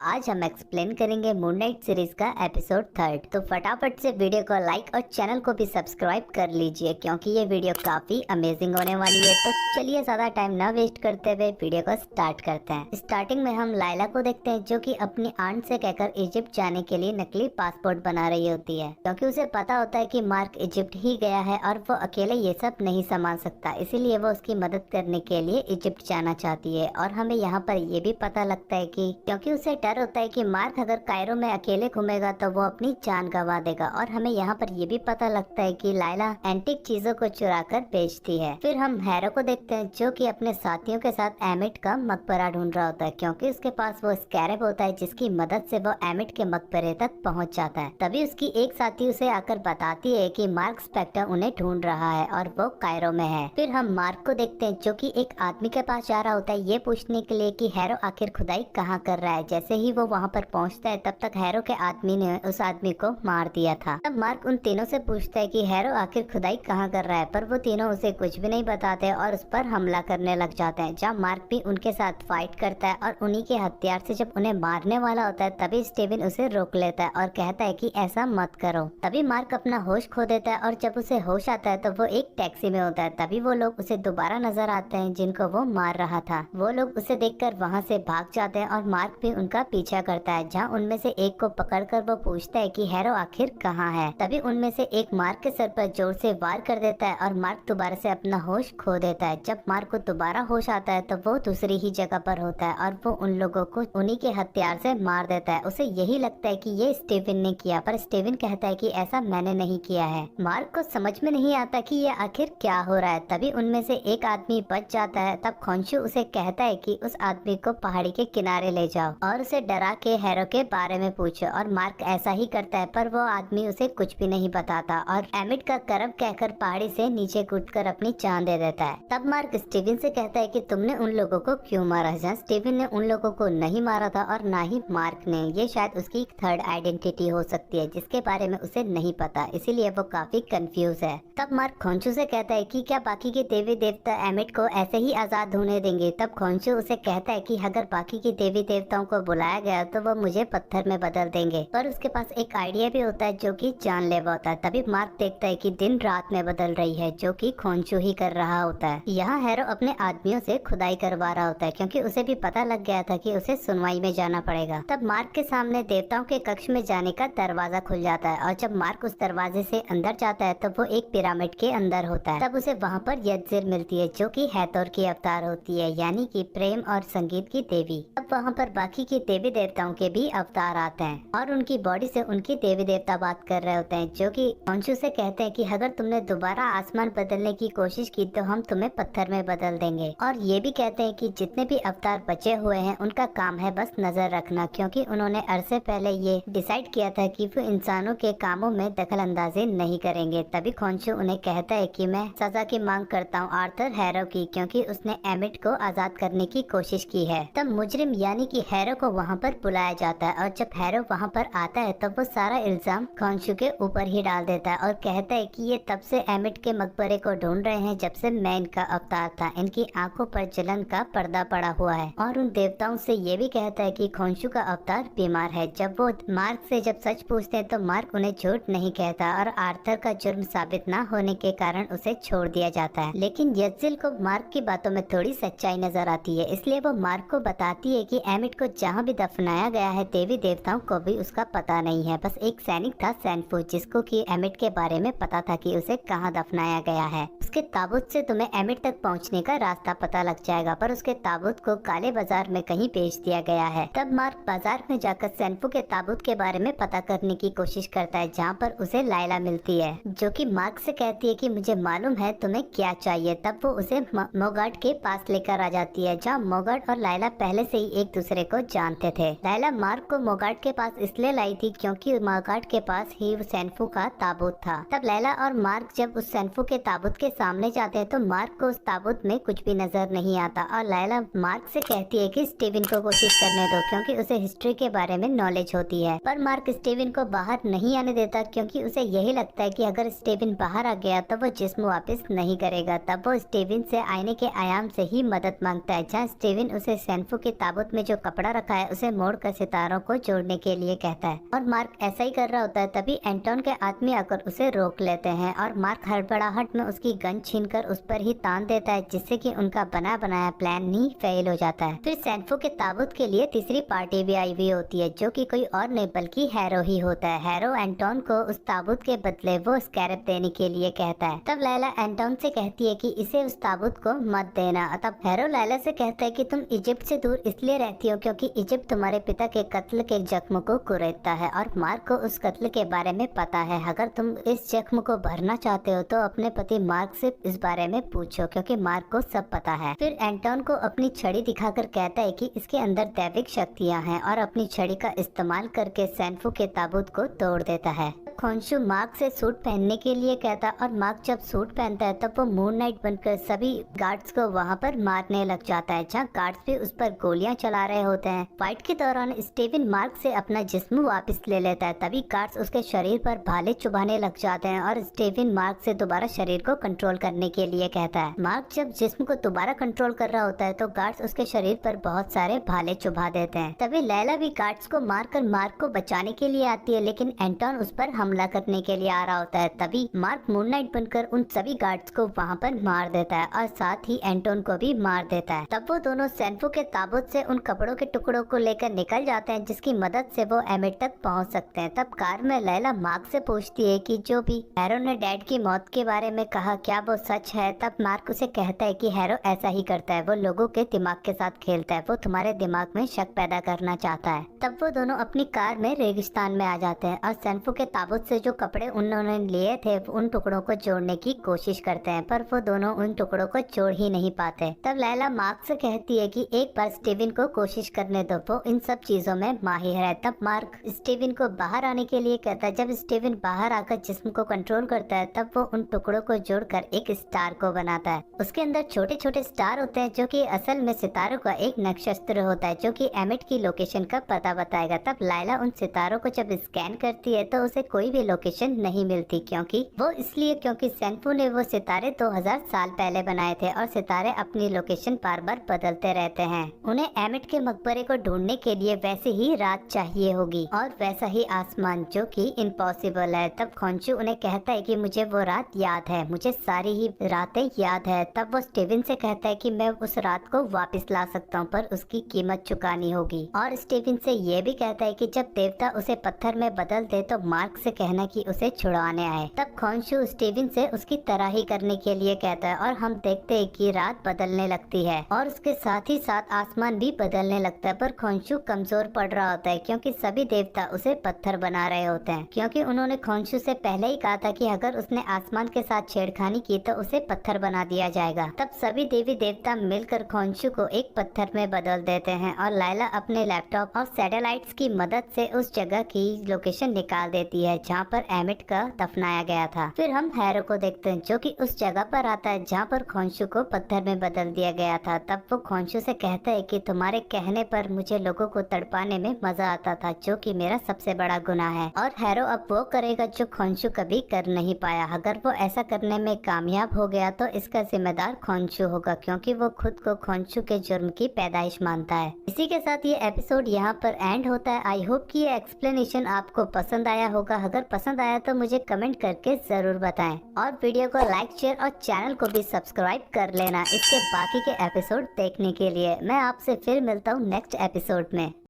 आज हम एक्सप्लेन करेंगे मून नाइट सीरीज का एपिसोड 3। तो फटाफट से वीडियो को लाइक और चैनल को भी सब्सक्राइब कर लीजिए क्योंकि ये वीडियो काफी अमेजिंग होने वाली है। तो चलिए ज्यादा टाइम ना वेस्ट करते हुए वीडियो को स्टार्ट करते हैं। स्टार्टिंग में हम लाइला को देखते हैं जो कि अपनी आंट से कहकर इजिप्ट जाने के लिए नकली पासपोर्ट बना रही होती है क्योंकि उसे पता होता है कि मार्क इजिप्ट ही गया है और वो अकेले ये सब नहीं संभाल सकता, इसीलिए वो उसकी मदद करने के लिए इजिप्ट जाना चाहती है। और हमें यहाँ पर ये भी पता लगता है कि क्योंकि उसे डर होता है कि मार्क अगर कायरो में अकेले घूमेगा तो वो अपनी जान गंवा देगा। और हमें यहाँ पर ये भी पता लगता है कि लाइला एंटीक चीजों को चुरा कर बेचती है। फिर हम हैरो को देखते हैं जो कि अपने साथियों के साथ एमिट का मकबरा ढूंढ रहा होता है क्योंकि उसके पास वो स्कैरेब होता है जिसकी मदद से वो एमिट के मकबरे तक पहुँच जाता है। तभी उसकी एक साथी उसे आकर बताती है कि मार्क स्पेक्टर उन्हें ढूंढ रहा है और वो कायरो में है। फिर हम मार्क को देखते हैं जो कि एक आदमी के पास जा रहा होता है ये पूछने के लिए कि हैरो आखिर खुदाई कहाँ कर रहा है। जैसे ही वो वहाँ पर पहुँचता है तब तक हैरो के आदमी ने उस आदमी को मार दिया था। तब मार्क उन तीनों से पूछता है कि हैरो आखिर खुदाई कहाँ कर रहा है, पर वो तीनों उसे कुछ भी नहीं बताते और उस पर हमला करने लग जाते हैं। जहाँ मार्क भी उनके साथ फाइट करता है और उन्हीं के हथियार से जब उन्हें मारने वाला होता है तभी स्टीवन उसे रोक लेता है और कहता है कि ऐसा मत करो। तभी मार्क अपना होश खो देता है और जब उसे होश आता है तो वो एक टैक्सी में होता है। तभी वो लोग उसे दोबारा नजर आते हैं जिनको वो मार रहा था। वो लोग उसे देखकर वहाँ से भाग जाते हैं और मार्क भी उनका पीछा करता है। जहाँ उनमें से एक को पकड़कर वो पूछता है कि हैरो आखिर कहाँ है। तभी उनमें से एक मार्क के सर पर जोर से वार कर देता है और मार्क दोबारा से अपना होश खो देता है। जब मार्क को दोबारा होश आता है तो वो दूसरी ही जगह पर होता है और वो उन लोगों को उन्हीं के हथियार से मार देता है। उसे यही लगता है कि ये स्टीवन ने किया, पर स्टीवन कहता है कि ऐसा मैंने नहीं किया है। मार्क को समझ में नहीं आता कि ये आखिर क्या हो रहा है। तभी उनमें से एक आदमी बच जाता है। तब खोंशु उसे कहता है कि उस आदमी को पहाड़ी के किनारे ले जाओ और उसे डरा के हैरो के बारे में पूछो। और मार्क ऐसा ही करता है पर वो आदमी उसे कुछ भी नहीं बताता और एमिट का करब कहकर पहाड़ी से नीचे कूदकर अपनी जान दे देता है। तब मार्क स्टीवन से कहता है कि तुमने उन लोगों को क्यों मारा। जहाँ स्टीवन ने उन लोगों को नहीं मारा था और ना ही मार्क ने। ये शायद उसकी थर्ड आइडेंटिटी हो सकती है जिसके बारे में उसे नहीं पता, इसीलिए वो काफी कंफ्यूज है। तब मार्क खोंशु से कहता है कि क्या बाकी के देवी देवता एमिट को ऐसे ही आजाद होने देंगे। तब खोंशु उसे कहता है कि अगर बाकी के देवी देवताओं को बुलाया गया तो वो मुझे पत्थर में बदल देंगे। पर उसके पास एक आइडिया भी होता है जो कि जानलेवा होता है। तभी मार्क देखता है कि दिन रात में बदल रही है जो कि खोंशु ही कर रहा होता है। यहाँ हैरो अपने आदमियों से खुदाई करवा रहा होता है क्योंकि उसे भी पता लग गया था कि उसे सुनवाई में जाना पड़ेगा। तब मार्क के सामने देवताओं के कक्ष में जाने का दरवाजा खुल जाता है और जब मार्क उस दरवाजे से अंदर जाता है तो वो एक पिरामिड के अंदर होता है। तब उसे वहाँ पर यज्जिर मिलती है जो कि हैथोर की अवतार होती है, यानी कि प्रेम और संगीत की देवी। अब वहाँ पर बाकी के देवी देवताओं के भी अवतार आते हैं और उनकी बॉडी से उनकी देवी देवता बात कर रहे होते हैं जो कि खोंशु से कहते हैं कि अगर तुमने दोबारा आसमान बदलने की कोशिश की तो हम तुम्हें पत्थर में बदल देंगे। और ये भी कहते हैं कि जितने भी अवतार बचे हुए हैं उनका काम है बस नजर रखना, क्योंकि उन्होंने अरसे पहले ये डिसाइड किया था कि वो इंसानों के कामों में दखल अंदाजी नहीं करेंगे। तभी खोंशु उन्हें कहता है कि मैं सजा की मांग करता हूँ आर्थर हैरो की, क्योंकि उसने एमिट को आजाद करने की कोशिश की है। तब मुजरिम यानी कि हैरो को वहाँ पर बुलाया जाता है और जब हैरो वहाँ पर आता है तब वो सारा इल्जाम खोंशु के ऊपर ही डाल देता है और कहता है कि ये तब से एमिट के मकबरे को ढूंढ रहे हैं जब से मैं इनका अवतार था। इनकी आंखों पर जलन का पर्दा पड़ा हुआ है। और उन देवताओं से ये भी कहता है कि खोंशु का अवतार बीमार है। जब वो मार्क से जब सच पूछते हैं तो मार्क उन्हें झूठ नहीं कहता और आर्थर का जुर्म साबित न होने के कारण उसे छोड़ दिया जाता है। लेकिन यज्जिल को मार्क की बातों में थोड़ी सच्चाई नजर आती है, इसलिए वो मार्क को बताती है कि एमिट को जहाँ भी दफनाया गया है देवी देवताओं को भी उसका पता नहीं है। बस एक सैनिक था सैनफू जिसको कि एमिट के बारे में पता था कि उसे कहाँ दफनाया गया है। उसके ताबूत से तुम्हें एमिट तक पहुँचने का रास्ता पता लग जाएगा, पर उसके ताबूत को काले बाजार में कहीं बेच दिया गया है। तब मार्क बाजार में जाकर सैनफू के ताबूत के बारे में पता करने की कोशिश करता है, जहाँ पर उसे लाइला मिलती है जो कि मार्क से कहती है कि मुझे मालूम है तुम्हें क्या चाहिए। तब वो उसे मोगाट के पास लेकर आ जाती है, जहाँ मोगाट और लाइला पहले से ही एक दूसरे को जानते थे। लाइला मार्क को मोगाट के पास इसलिए लाई थी क्योंकि मोगाट के पास ही सैनफू का ताबूत था। तब लैला और मार्क जब उस सैनफू के ताबूत के सामने जाते हैं तो मार्क को उस ताबूत में कुछ भी नजर नहीं आता और लैला मार्क से कहती है कि स्टीवन को कोशिश करने दो क्योंकि उसे हिस्ट्री के बारे में नॉलेज होती है। पर मार्क स्टीवन को बाहर नहीं आने देता क्योंकि उसे यही लगता है कि अगर स्टीवन बाहर आ गया तो वो जिस्म वापस नहीं करेगा। तब वो स्टीवन से आईने के आयाम से ही मदद मांगता है, जहाँ स्टीवन उसे सैनफू के ताबूत में जो कपड़ा रखा है उसे मोड़कर सितारों को जोड़ने के लिए कहता है और मार्क ऐसा ही कर रहा होता है। तभी एंटोन के आदमी आकर उसे रोक लेते हैं और मार्क हड़बड़ाहट में उसकी गन छीनकर उस पर ही तान देता है, जिससे कि उनका बना बनाया प्लान ही फेल हो जाता है। फिर सैनफो के ताबूत के लिए तीसरी पार्टी भी आई हुई होती है, जो कि कोई और नहीं बल्कि हैरो ही होता है। हैरो एंटोन को उस ताबूत के बदले वो स्कैरब देने के लिए कहता है। तब लैला एंटोन से कहती है कि इसे उस ताबूत को मत देना। तब हैरो लैला से कहता है कि तुम इजिप्ट से दूर इसलिए रहती हो क्योंकि इजिप्ट तुम्हारे पिता के कत्ल के जख्म को कुरेदता है और मार्क को उस कत्ल के बारे में पता है। अगर तुम इस जख्म को भरना चाहते हो तो अपने पति मार्क से इस बारे में पूछो, क्योंकि मार्क को सब पता है। फिर एंटोन को अपनी छड़ी दिखाकर कहता है कि इसके अंदर दैविक शक्तियां हैं और अपनी छड़ी का इस्तेमाल करके सैनफो के ताबूत को तोड़ देता है। खोंशु मार्क से सूट पहनने के लिए कहता है और मार्क जब सूट पहनता है तब वो मून नाइट बनकर सभी गार्ड्स को वहाँ पर मारने लग जाता है, जहाँ गार्ड्स भी उस पर गोलियां चला रहे होते हैं। फाइट के दौरान स्टीवन मार्क से अपना जिस्म वापस ले लेता है। तभी गार्ड्स उसके शरीर पर भाले चुभाने लग जाते हैं और स्टीवन मार्क से दोबारा शरीर को कंट्रोल करने के लिए कहता है। मार्क जब जिस्म को दोबारा कंट्रोल कर रहा होता है तो गार्ड्स उसके शरीर पर बहुत सारे भाले चुभा देते हैं। तभी लैला भी गार्ड्स को मारकर मार्क को बचाने के लिए आती है, लेकिन एंटोन उस पर हमला करने के लिए आ रहा होता है। तभी मार्क मून नाइट बनकर उन सभी गार्ड्स को वहाँ पर मार देता है और साथ ही एंटोन को भी मार देता है। तब वो दोनों सैनफो के ताबूत से उन कपड़ों के टुकड़ों को लेकर निकल जाते हैं, जिसकी मदद से वो एमिट तक पहुँच सकते हैं। तब कार में लैला मार्क से पूछती है कि जो भी हैरो ने डैड की मौत के बारे में कहा क्या वो सच है। तब मार्क उसे कहता है कि हैरो ऐसा ही करता है, वो लोगों के दिमाग के साथ खेलता है, वो तुम्हारे दिमाग में शक पैदा करना चाहता है। तब वो दोनों अपनी कार में रेगिस्तान में आ जाते हैं और सैनफो के ताबूत से जो कपड़े उन्होंने लिए थे उन टुकड़ों को जोड़ने की कोशिश करते हैं, पर वो दोनों उन टुकड़ों को जोड़ ही नहीं पाते। तब लैला मार्क से कहती है कि एक बार स्टीवन को कोशिश करने दो, वो इन सब चीजों में माहिर है। तब मार्क स्टीवन को बाहर आने के लिए कहता है। जब स्टीवन बाहर आकर जिस्म को कंट्रोल करता है तब वो उन टुकड़ों को जोड़कर एक स्टार को बनाता है। उसके अंदर छोटे छोटे स्टार होते हैं जो कि असल में सितारों का एक नक्षत्र होता है, जो कि एमिट की लोकेशन का पता बताएगा। तब लाइला उन सितारों को जब स्कैन करती है तो उसे कोई भी लोकेशन नहीं मिलती, क्योंकि सैनफो ने वो सितारे 2000 साल पहले बनाए थे और सितारे अपनी लोकेशन बार बार बदलते रहते हैं। उन्हें एमिट के मकबरे को ढूंढने के लिए वैसे ही रात चाहिए होगी और वैसा ही आसमान, जो कि इम्पॉसिबल है। तब खोंशु उन्हें कहता है कि मुझे वो रात याद है, मुझे सारी ही रातें याद है। तब वो स्टीवन से कहता है कि मैं उस रात को वापस ला सकता हूँ, पर उसकी कीमत चुकानी होगी। और स्टीवन से ये भी कहता है कि जब देवता उसे पत्थर में बदल दे तो मार्क से कहना कि उसे छुड़ाने आए। तब खोंशु स्टीवन से उसकी तरह ही करने के लिए कहता है और हम देखते हैं कि रात बदलने लगती है और उसके साथ ही साथ आसमान भी बदलने लगता है। पर खोंशु कमजोर पड़ रहा होता है क्योंकि सभी देवता उसे पत्थर बना रहे होते हैं, क्योंकि उन्होंने खोंशु से पहले ही कहा था कि अगर उसने आसमान के साथ छेड़खानी की तो उसे पत्थर बना दिया जाएगा। तब सभी देवी देवता मिलकर खोंशु को एक पत्थर में बदल देते हैं और लाइला अपने लैपटॉप और सैटेलाइट्स की मदद से उस जगह की लोकेशन निकाल देती है जहाँ पर एमिट का दफनाया गया था। फिर हम हैरो को देखते हैं जो कि उस जगह पर आता है जहाँ पर खोंशु को पत्थर में बदल दिया गया था। तब वो खोंशु से कहता है कि तुम्हारे कहने पर मुझे लोगों को तड़पाने में मजा आता था, जो कि मेरा सबसे बड़ा गुनाह है और हैरो अब वो करेगा जो खोंशु कभी कर नहीं पाया। अगर वो ऐसा करने में कामयाब हो गया तो इसका जिम्मेदार खोंशु होगा, क्योंकि वो खुद को खोंशु के जुर्म की पैदाइश मानता है। इसी के साथ ये एपिसोड यहाँ पर एंड होता है। आई होप कि ये एक्सप्लेनेशन आपको पसंद आया होगा। अगर पसंद आया तो मुझे कमेंट करके जरूर बताएं और वीडियो को लाइक शेयर और चैनल को भी सब्सक्राइब कर लेना इसके बाकी के एपिसोड देखने के लिए। मैं आपसे फिर मिलता हूँ नेक्स्ट एपिसोड में।